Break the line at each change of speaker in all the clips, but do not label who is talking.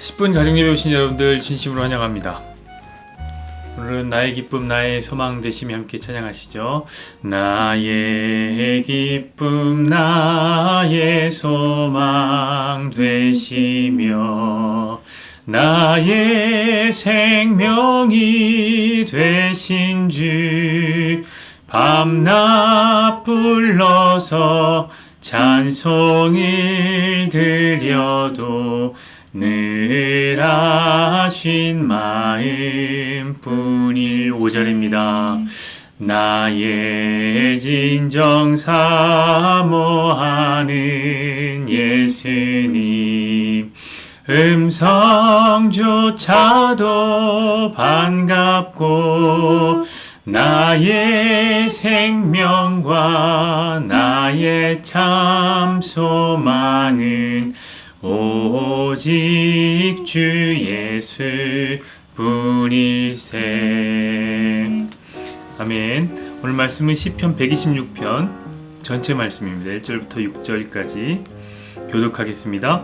10분 가정예배 오신 여러분들 진심으로 환영합니다. 오늘은 나의 기쁨 나의 소망 되시며 함께 찬양하시죠. 나의 기쁨 나의 소망 되시며 나의 생명이 되신 주 밤낮 불러서 찬송을 드려도 늘 하신 마음 뿐일 5절입니다. 나의 진정 사모하는 예수님 음성조차도 반갑고 나의 생명과 나의 참 소망은 오직 주 예수 뿐일세. 아멘. 오늘 말씀은 시편 126편 전체 말씀입니다. 1절부터 6절까지 교독하겠습니다.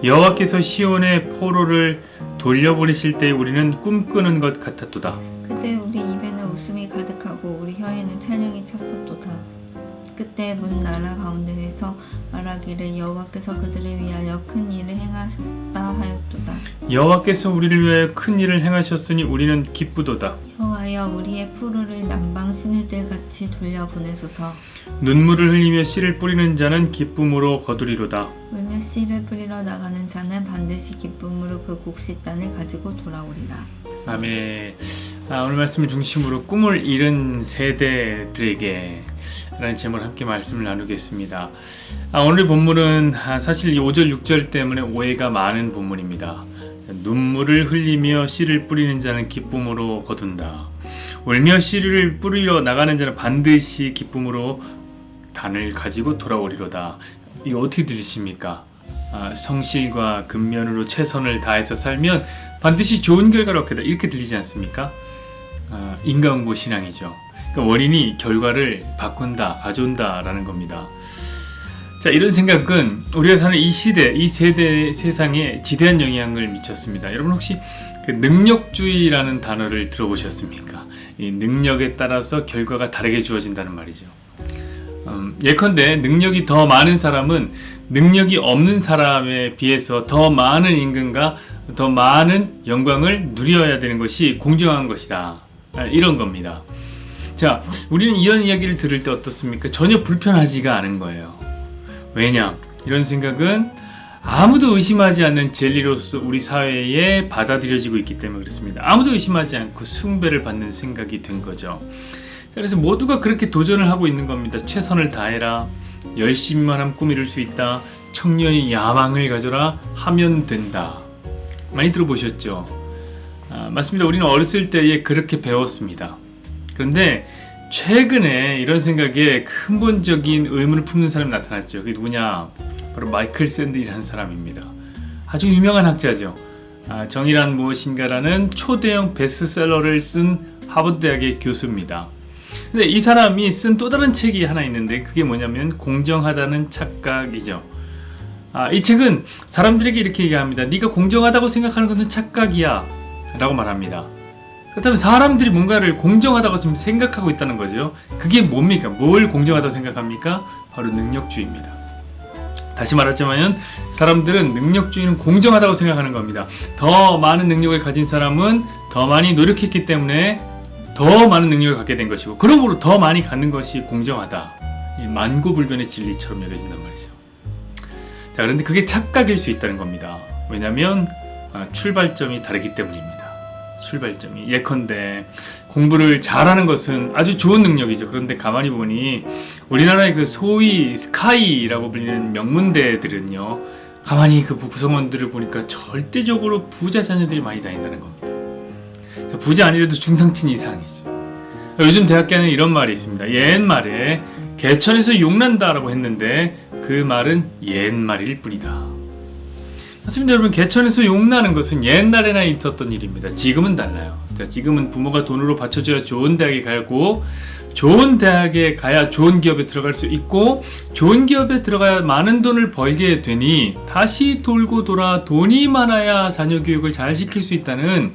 여호와께서 시온의 포로를 돌려보내실 때 우리는 꿈꾸는 것 같았도다.
그때 우리 입에는 웃음이 가득하고 우리 혀에는 찬양이 찼었도다. 그때 문 나라 가운데에서 말하기를 여호와께서 그들을 위하여 큰 일을 행하셨다 하였도다.
여호와께서 우리를 위하여 큰 일을 행하셨으니 우리는 기쁘도다.
여호와여 우리의 포로를 남방 시내들 같이 돌려보내소서.
눈물을 흘리며 씨를 뿌리는 자는 기쁨으로 거두리로다.
울며 씨를 뿌리러 나가는 자는 반드시 기쁨으로 그 곡식단을 가지고 돌아오리라.
아멘. 오늘 말씀을 중심으로 꿈을 잃은 세대들에게 라는 제목으로 함께 말씀을 나누겠습니다. 오늘의 본문은 사실 5절 6절 때문에 오해가 많은 본문입니다. 눈물을 흘리며 씨를 뿌리는 자는 기쁨으로 거둔다. 울며 씨를 뿌리러 나가는 자는 반드시 기쁨으로 단을 가지고 돌아오리로다. 이거 어떻게 들으십니까? 성실과 근면으로 최선을 다해서 살면 반드시 좋은 결과를 얻게 다 이렇게 들리지 않습니까? 인과응보 신앙이죠. 그러니까 원인이 결과를 바꾼다, 가져온다라는 겁니다. 자, 이런 생각은 우리가 사는 이 시대, 이 세대 세상에 지대한 영향을 미쳤습니다. 여러분 혹시 그 능력주의라는 단어를 들어보셨습니까? 이 능력에 따라서 결과가 다르게 주어진다는 말이죠. 예컨대 능력이 더 많은 사람은 능력이 없는 사람에 비해서 더 많은 임금과 더 많은 영광을 누려야 되는 것이 공정한 것이다. 이런 겁니다. 자, 우리는 이런 이야기를 들을 때 어떻습니까? 전혀 불편하지가 않은 거예요. 왜냐? 이런 생각은 아무도 의심하지 않는 진리로서 우리 사회에 받아들여지고 있기 때문에 그렇습니다. 아무도 의심하지 않고 숭배를 받는 생각이 된 거죠. 자, 그래서 모두가 그렇게 도전을 하고 있는 겁니다. 최선을 다해라. 열심히만 하면 꿈 이룰 수 있다. 청년이 야망을 가져라. 하면 된다. 많이 들어보셨죠? 맞습니다. 우리는 어렸을 때에 그렇게 배웠습니다. 그런데 최근에 이런 생각에 근본적인 의문을 품는 사람이 나타났죠. 그게 누구냐? 바로 마이클 샌델이라는 사람입니다. 아주 유명한 학자죠. 정의란 무엇인가라는 초대형 베스트셀러를 쓴 하버드대학의 교수입니다. 근데 이 사람이 쓴 또 다른 책이 하나 있는데 그게 뭐냐면 공정하다는 착각이죠. 이 책은 사람들에게 이렇게 얘기합니다. 네가 공정하다고 생각하는 것은 착각이야 라고 말합니다. 그렇다면 사람들이 뭔가를 공정하다고 생각하고 있다는 거죠. 그게 뭡니까? 뭘 공정하다고 생각합니까? 바로 능력주의입니다. 다시 말하자면 사람들은 능력주의는 공정하다고 생각하는 겁니다. 더 많은 능력을 가진 사람은 더 많이 노력했기 때문에 더 많은 능력을 갖게 된 것이고 그러므로 더 많이 갖는 것이 공정하다. 이 만고불변의 진리처럼 여겨진단 말이죠. 자, 그런데 그게 착각일 수 있다는 겁니다. 왜냐하면 출발점이 다르기 때문입니다. 출발점이 예컨대 공부를 잘하는 것은 아주 좋은 능력이죠. 그런데 가만히 보니 우리나라의 그 소위 스카이라고 불리는 명문대들은요, 가만히 그 구성원들을 보니까 절대적으로 부자 자녀들이 많이 다닌다는 겁니다. 부자 아니라도 중상층 이상이죠. 요즘 대학교에는 이런 말이 있습니다. 옛말에 개천에서 욕난다라고 했는데 그 말은 옛말일 뿐이다. 맞습니다. 여러분, 개천에서 용나는 것은 옛날에나 있었던 일입니다. 지금은 달라요. 자, 지금은 부모가 돈으로 받쳐줘야 좋은 대학에 가고, 좋은 대학에 가야 좋은 기업에 들어갈 수 있고, 좋은 기업에 들어가야 많은 돈을 벌게 되니 다시 돌고 돌아 돈이 많아야 자녀 교육을 잘 시킬 수 있다는,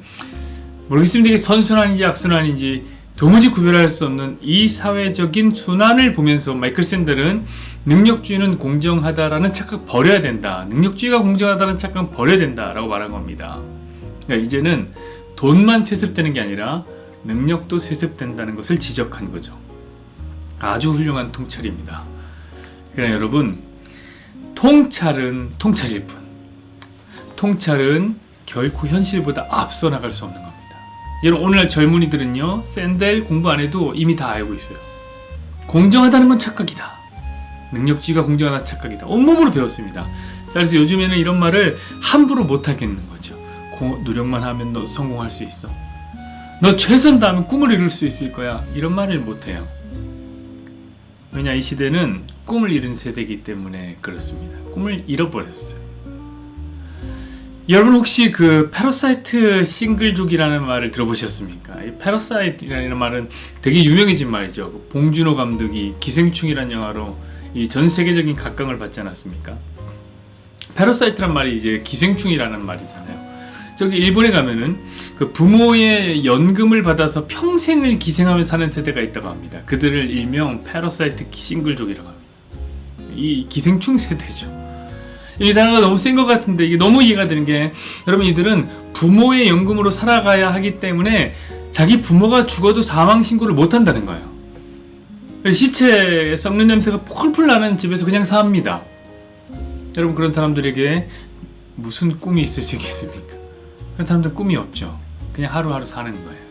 모르겠습니다. 이게 선순환인지 악순환인지 도무지 구별할 수 없는 이 사회적인 순환을 보면서 마이클 샌델은 능력주의는 공정하다라는 착각 버려야 된다. 능력주의가 공정하다는 착각 버려야 된다라고 말한 겁니다. 그러니까 이제는 돈만 세습되는 게 아니라 능력도 세습된다는 것을 지적한 거죠. 아주 훌륭한 통찰입니다. 그러나 여러분, 통찰은 통찰일 뿐. 통찰은 결코 현실보다 앞서 나갈 수 없는 겁니다. 여러분, 오늘날 젊은이들은요, 샌델 공부 안 해도 이미 다 알고 있어요. 공정하다는 건 착각이다. 능력주의가 공정하다 착각이다. 온몸으로 배웠습니다. 자, 그래서 요즘에는 이런 말을 함부로 못 하겠는 거죠. 노력만 하면 너 성공할 수 있어. 너 최선 다하면 꿈을 이룰 수 있을 거야. 이런 말을 못 해요. 왜냐, 이 시대는 꿈을 잃은 세대이기 때문에 그렇습니다. 꿈을 잃어버렸어요. 여러분, 혹시 그 패러사이트 싱글족이라는 말을 들어보셨습니까? 이 패러사이트라는 말은 되게 유명해진 말이죠. 봉준호 감독이 기생충이라는 영화로 이 전 세계적인 각광을 받지 않았습니까? 패러사이트란 말이 이제 기생충이라는 말이잖아요. 저기 일본에 가면은 그 부모의 연금을 받아서 평생을 기생하며 사는 세대가 있다고 합니다. 그들을 일명 패러사이트 싱글족이라고 합니다. 이 기생충 세대죠. 이 단어가 너무 센 것 같은데 이게 너무 이해가 되는 게, 여러분, 이들은 부모의 연금으로 살아가야 하기 때문에 자기 부모가 죽어도 사망 신고를 못 한다는 거예요. 시체 썩는 냄새가 폴폴 나는 집에서 그냥 삽니다. 여러분, 그런 사람들에게 무슨 꿈이 있을 수 있겠습니까? 그런 사람들은 꿈이 없죠. 그냥 하루하루 사는 거예요.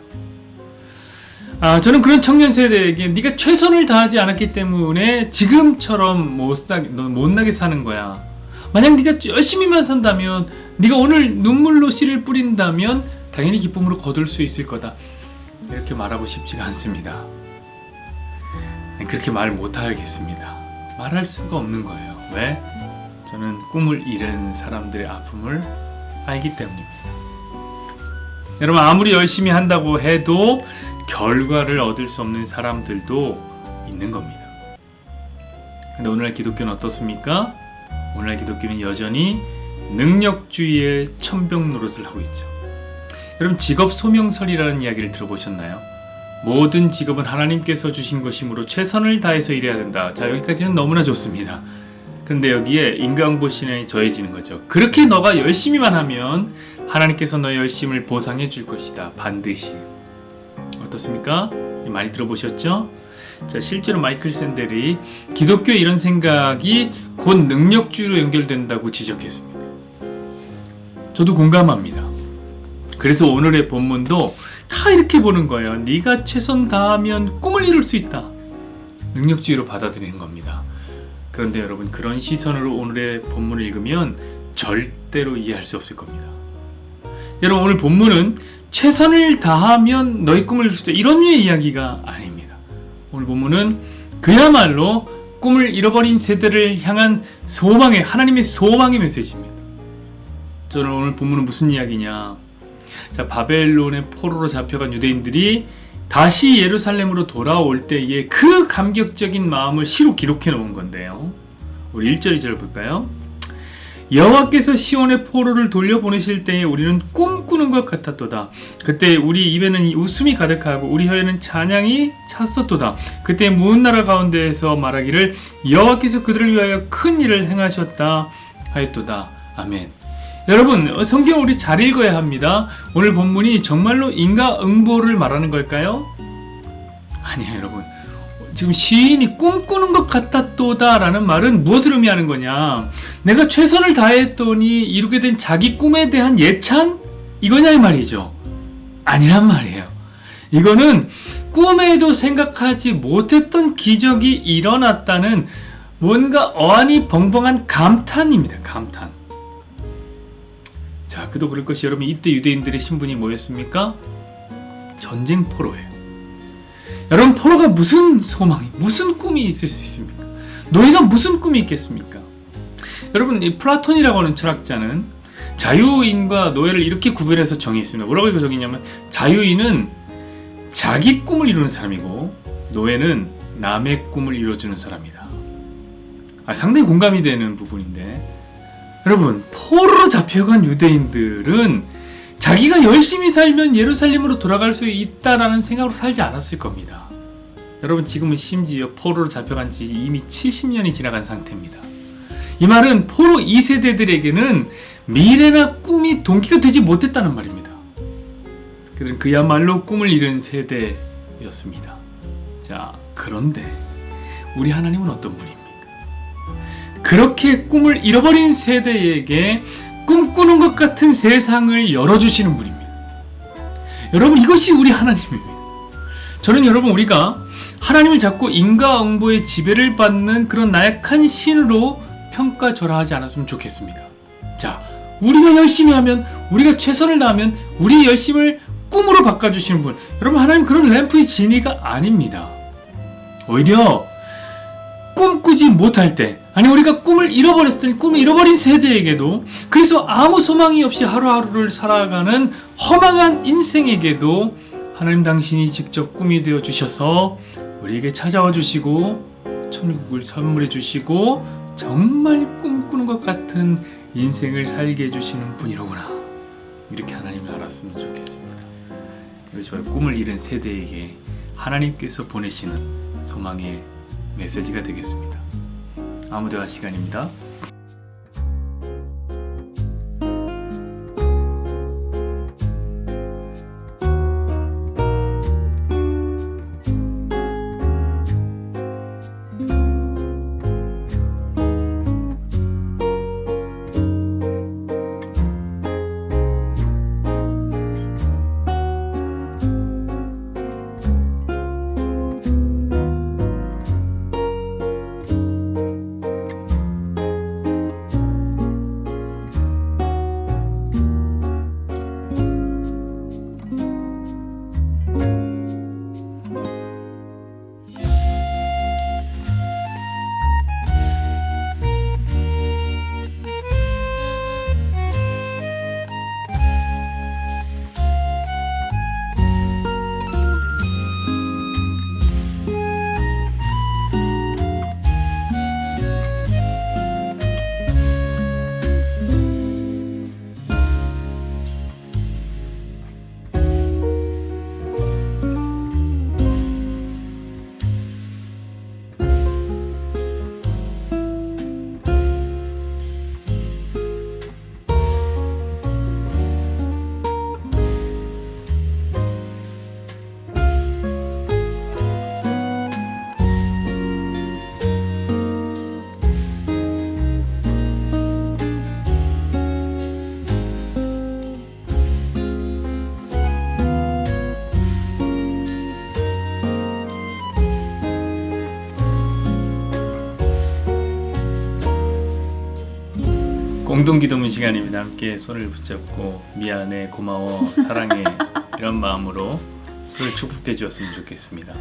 저는 그런 청년 세대에게 네가 최선을 다하지 않았기 때문에 지금처럼 못나게 사는 거야. 만약 네가 열심히만 산다면, 네가 오늘 눈물로 씨를 뿌린다면 당연히 기쁨으로 거둘 수 있을 거다. 이렇게 말하고 싶지가 않습니다. 그렇게 말 못하겠습니다. 말할 수가 없는 거예요. 왜? 저는 꿈을 잃은 사람들의 아픔을 알기 때문입니다. 여러분, 아무리 열심히 한다고 해도 결과를 얻을 수 없는 사람들도 있는 겁니다. 근데 오늘날 기독교는 어떻습니까? 오늘날 기독교는 여전히 능력주의의 천병 노릇을 하고 있죠. 여러분, 직업 소명설이라는 이야기를 들어보셨나요? 모든 직업은 하나님께서 주신 것이므로 최선을 다해서 일해야 된다. 자, 여기까지는 너무나 좋습니다. 그런데 여기에 인간보신에 더해지는 거죠. 그렇게 너가 열심히만 하면 하나님께서 너의 열심을 보상해 줄 것이다. 반드시. 어떻습니까? 많이 들어보셨죠? 자, 실제로 마이클 샌델이 기독교의 이런 생각이 곧 능력주의로 연결된다고 지적했습니다. 저도 공감합니다. 그래서 오늘의 본문도 다 이렇게 보는 거예요. 네가 최선 다하면 꿈을 이룰 수 있다. 능력주의로 받아들이는 겁니다. 그런데 여러분, 그런 시선으로 오늘의 본문을 읽으면 절대로 이해할 수 없을 겁니다. 여러분, 오늘 본문은 최선을 다하면 너의 꿈을 이룰 수 있다, 이런 류의 이야기가 아닙니다. 오늘 본문은 그야말로 꿈을 잃어버린 세대를 향한 소망의, 하나님의 소망의 메시지입니다. 저는 오늘 본문은 무슨 이야기냐? 자, 바벨론의 포로로 잡혀간 유대인들이 다시 예루살렘으로 돌아올 때의 그 감격적인 마음을 시로 기록해 놓은 건데요. 우리 1절 2절 볼까요? 여호와께서 시온의 포로를 돌려보내실 때에 우리는 꿈꾸는 것 같았도다. 그때 우리 입에는 웃음이 가득하고 우리 혀에는 찬양이 찼었도다. 그때 먼 나라 가운데에서 말하기를 여호와께서 그들을 위하여 큰 일을 행하셨다 하였도다. 아멘. 여러분, 성경 우리 잘 읽어야 합니다. 오늘 본문이 정말로 인과응보를 말하는 걸까요? 아니에요, 여러분. 지금 시인이 꿈꾸는 것 같았도다 라는 말은 무엇을 의미하는 거냐? 내가 최선을 다했더니 이루게 된 자기 꿈에 대한 예찬? 이거냐 이 말이죠. 아니란 말이에요. 이거는 꿈에도 생각하지 못했던 기적이 일어났다는 뭔가 어안이 벙벙한 감탄입니다. 감탄. 자, 그도 그럴 것이 여러분, 이때 유대인들의 신분이 뭐였습니까? 전쟁 포로예요. 여러분, 포로가 무슨 소망이, 무슨 꿈이 있을 수 있습니까? 너희가 무슨 꿈이 있겠습니까? 여러분, 이 플라톤이라고 하는 철학자는 자유인과 노예를 이렇게 구별해서 정의했습니다. 뭐라고 정의했냐면 자유인은 자기 꿈을 이루는 사람이고 노예는 남의 꿈을 이뤄주는 사람이다. 상당히 공감이 되는 부분인데 여러분, 포로로 잡혀간 유대인들은 자기가 열심히 살면 예루살렘으로 돌아갈 수 있다라는 생각으로 살지 않았을 겁니다. 여러분, 지금은 심지어 포로로 잡혀간 지 이미 70년이 지나간 상태입니다. 이 말은 포로 2세대들에게는 미래나 꿈이 동기가 되지 못했다는 말입니다. 그들은 그야말로 꿈을 잃은 세대였습니다. 자, 그런데 우리 하나님은 어떤 분입니까? 그렇게 꿈을 잃어버린 세대에게 꿈꾸는 것 같은 세상을 열어주시는 분입니다. 여러분, 이것이 우리 하나님입니다. 저는 여러분, 우리가 하나님을 잡고 인과응보의 지배를 받는 그런 나약한 신으로 평가절하하지 않았으면 좋겠습니다. 자, 우리가 열심히 하면, 우리가 최선을 다하면 우리의 열심을 꿈으로 바꿔주시는 분, 여러분, 하나님 그런 램프의 지니가 아닙니다. 오히려 꿈꾸지 못할 때, 아니 우리가 꿈을 잃어버렸을 때, 꿈을 잃어버린 세대에게도, 그래서 아무 소망이 없이 하루하루를 살아가는 허망한 인생에게도 하나님 당신이 직접 꿈이 되어 주셔서 우리에게 찾아와 주시고 천국을 선물해 주시고 정말 꿈꾸는 것 같은 인생을 살게 해주시는 분이로구나, 이렇게 하나님을 알았으면 좋겠습니다. 이것이 바로 꿈을 잃은 세대에게 하나님께서 보내시는 소망의 메시지가 되겠습니다. 아무데나 시간입니다. 공동기도문 시간입니다. 함께 손을 붙잡고 미안해, 고마워, 사랑해 이런 마음으로 서로 축복해 주었으면 좋겠습니다.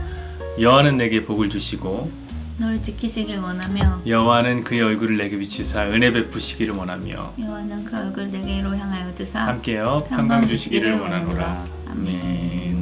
여호와는 내게 복을 주시고
너를 지키시길 원하며
여호와는 그의 얼굴을 내게 비추사 은혜 베푸시기를 원하며
여호와는 그 얼굴 내게로 향하여 드사
함께여 평강 주시기를 원하노라. 아멘.